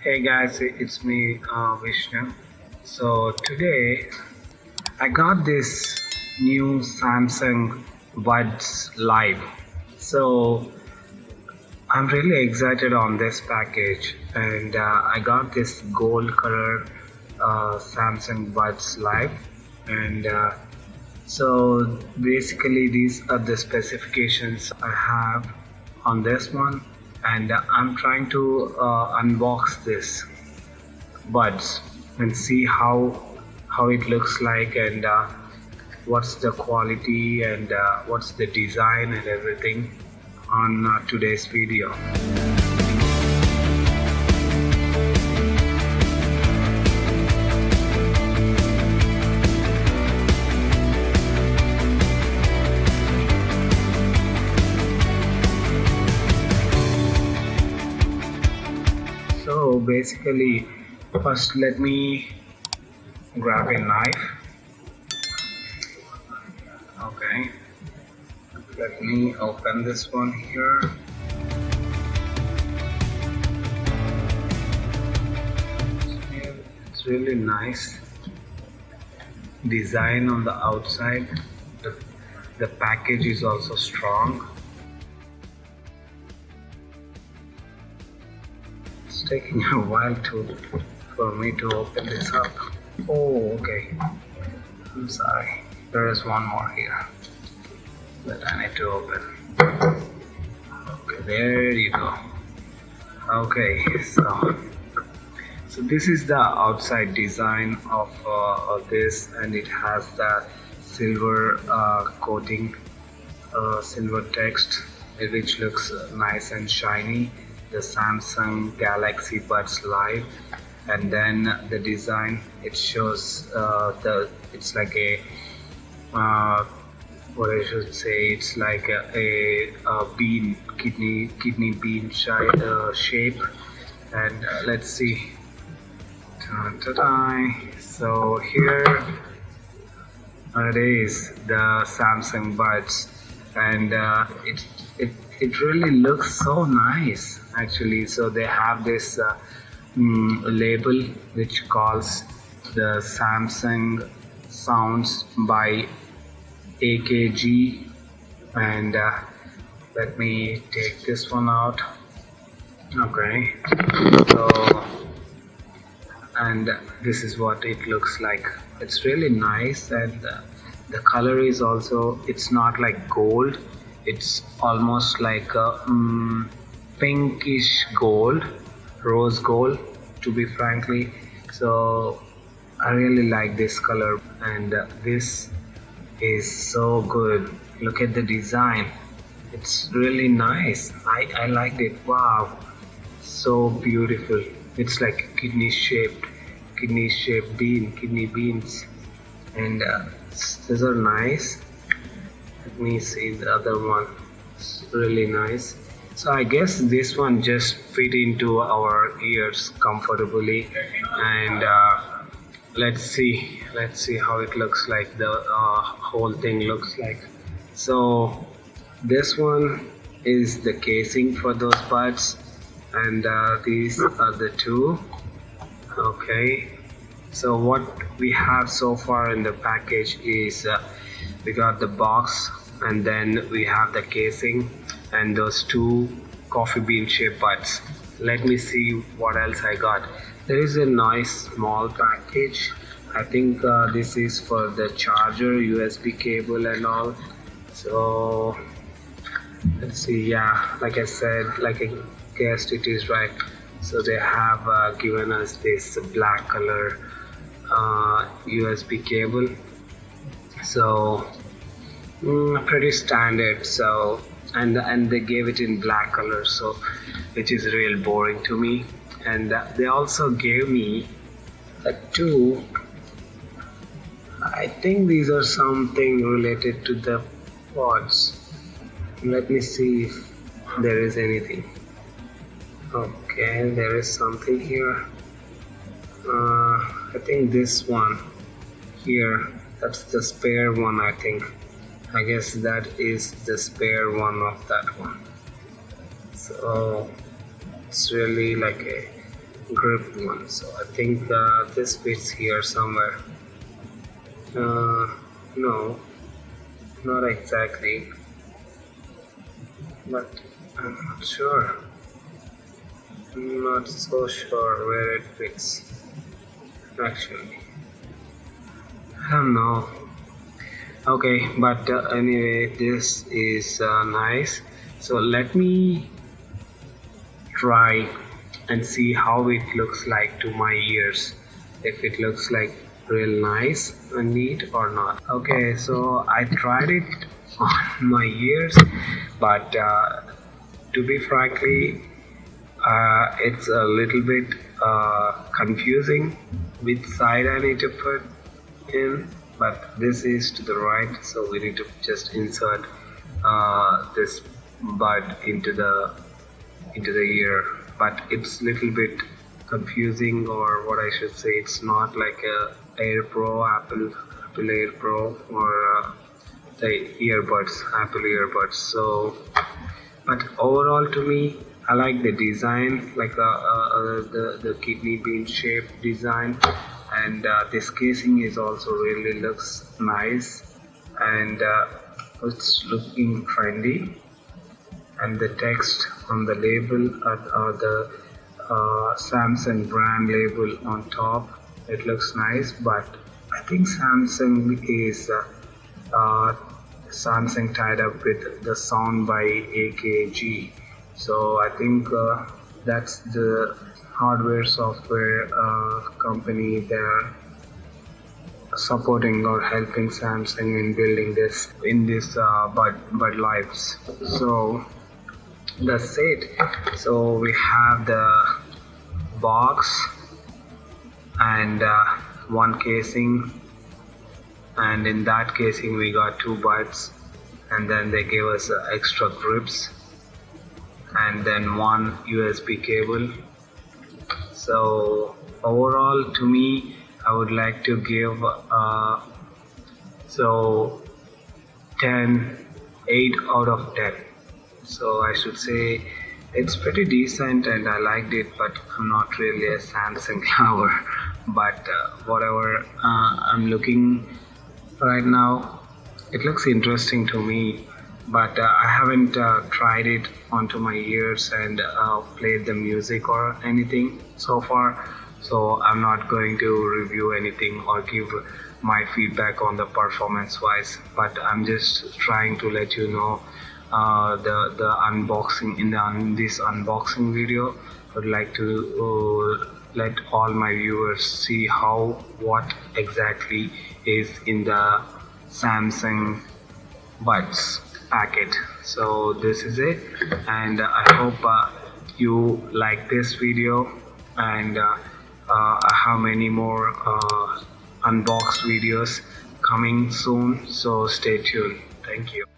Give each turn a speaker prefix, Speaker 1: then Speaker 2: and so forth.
Speaker 1: Hey guys, it's me, Vishnu. So today I got this new Samsung Buds Live. So I'm really excited on this package, and I got this gold color Samsung Buds Live, and so basically these are the specifications I have on this one, and I'm trying to unbox this buds and see how it looks like, and what's the quality, and what's the design and everything on today's video. So basically, first let me grab a knife. Okay, let me open this one here. It's really nice design on the outside. The package is also strong. It's taking a while for me to open this up. Oh, okay. I'm sorry. There is one more here that I need to open. Okay, there you go. Okay, so this is the outside design of this, and it has the silver coating, silver text, which looks nice and shiny. The Samsung Galaxy Buds Live, and then the design, it shows it's like a what I should say, it's like a bean, kidney bean shape, and let's see. Ta-da. So here it is, the Samsung Buds, and it really looks so nice actually. So they have this label which calls the Samsung Sounds by AKG, and let me take this one out. Okay, so, and this is what it looks like. It's really nice, and the color is also, it's not like gold, it's almost like a pinkish gold, rose gold, to be frankly. So I really like this color, and this is so good. Look at the design, it's really nice. I liked it. Wow, so beautiful. It's like kidney shaped kidney beans, and these are nice. Let me see the other one. It's really nice. So I guess this one just fit into our ears comfortably, and let's see how it looks like. The whole thing looks like. So this one is the casing for those buds, and these are the two. Okay, so what we have so far in the package is we got the box, and then we have the casing and those two coffee bean shaped buds. Let me see what else I got. There is a nice small package. I think this is for the charger, USB cable and all. So let's see. Yeah, like I said, like I guessed, it is right. So they have given us this black color USB cable. So pretty standard. So and they gave it in black color, so which is real boring to me. And they also gave me two. I think these are something related to the pods. Let me see if there is anything. Okay, there is something here. I think this one here, that's the spare one. I guess that is the spare one of that one. So it's really like a grip one. So I think this fits here somewhere. No, not exactly, but I'm not sure. I'm not so sure where it fits actually. I don't know. Okay, but anyway, this is nice. So let me try and see how it looks like to my ears. If it looks like real nice and neat or not. Okay, so I tried it on my ears, but to be frankly, it's a little bit confusing which side I need to put in, but this is to the right, so we need to just insert this bud into the ear. But it's little bit confusing, or what I should say, it's not like a Air Pro, Apple Air Pro, or the earbuds, Apple earbuds. So but overall, to me, I like the design, like the kidney bean shaped design, and this casing is also really looks nice, and it's looking trendy. And the text on the label, or the Samsung brand label on top, it looks nice. But I think uh, Samsung tied up with the sound by AKG. So I think that's the hardware software company they're supporting or helping Samsung in building this in this Bud Lives. So that's it. So we have the box and one casing, and in that casing we got two buds, and then they gave us extra grips, and then one USB cable. So overall, to me, I would like to give so 10 8 out of 10. So I should say it's pretty decent and I liked it, but I'm not really a Samsung lover. But whatever I'm looking right now, it looks interesting to me. But I haven't tried it onto my ears and played the music or anything so far. So I'm not going to review anything or give my feedback on the performance wise. But I'm just trying to let you know the unboxing in this unboxing video. I would like to let all my viewers see what exactly is in the Samsung buds packet. So this is it, and I hope you like this video, and I have many more unboxed videos coming soon, so stay tuned. Thank you.